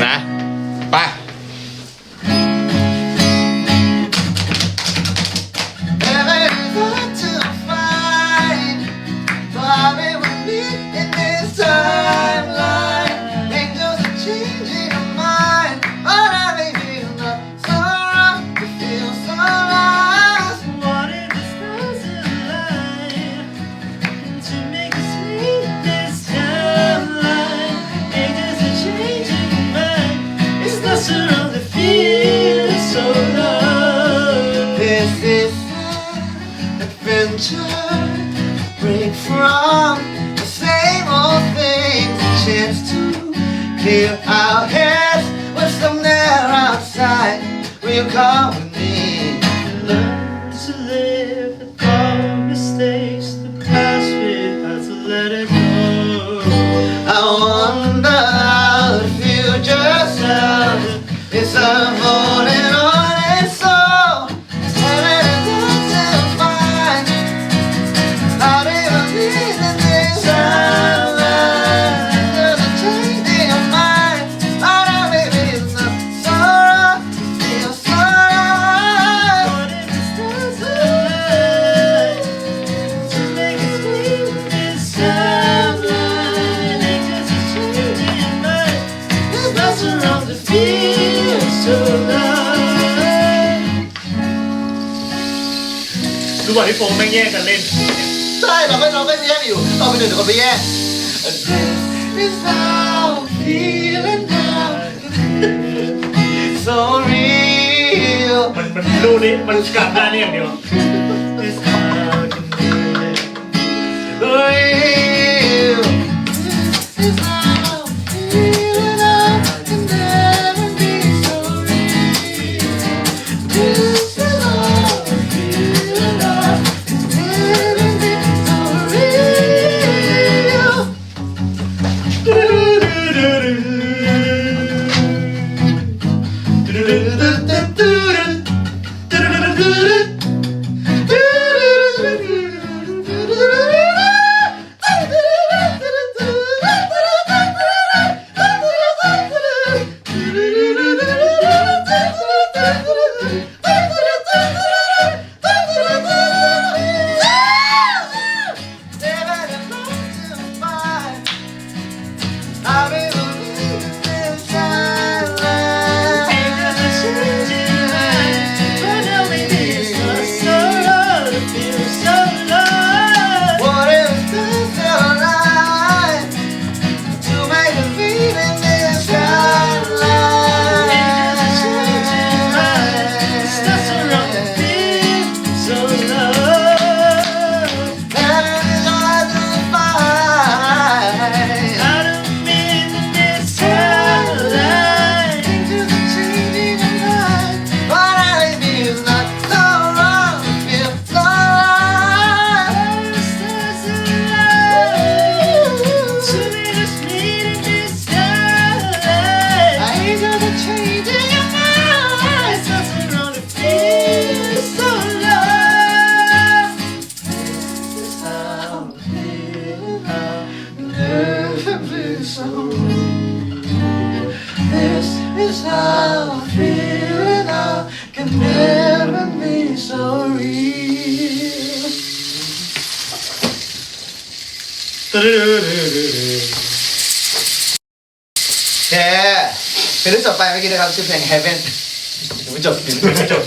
นะไป Break from the same old things, a chance to clear our heads with some air outside. Will you come with me? Learn to live with all mistakes, the past we had to let it go. I wonder how the future sounds. It's unfolding on its soul. It's headed to find how to believe in this timeline. There's a change in your mind. I know maybe it's not so wrong. Feel so right. What if it stays alive to make us leave this timeline? Ain't just a change in your mind. There's nothing wrong to feel so alive. ดูว่าพี่โฟมแม่งแย่งกันเล่น ใช่เราไม่แย่งอยู่เราไปหนึ่งเดี๋ยวคนไปแย่ง This is how I'm feeling now. So real. มันดูนี่มันกลับหน้านี่อย่างเดียว This how I can do it. Real. This is how I'm feeling now. Can never be so real. This is how I'm feeling now. Can never be so real. I believe in this timeline. Ain't just a change in life, but now maybe it's not so hard to feel so alive. What if it's alive to make me feel in this timeline? Ain't just a change in life, it's not so wrong to feel so alive. And it's hard to find. I don't mean in this timeline. Things are changing in life, but I feel not so wrong to feel so alive. It's not so alive to make us meet in this timeline. I ain't gonna change in your mind. It's not so wrong to feel so alive. This is how I'm feeling now. Never been so real. This is how I'm feeling now. Can never be so real. แค่เพลงที่จบไปเมื่อกี้นะครับชื่อเพลง Heaven ยังไม่จบ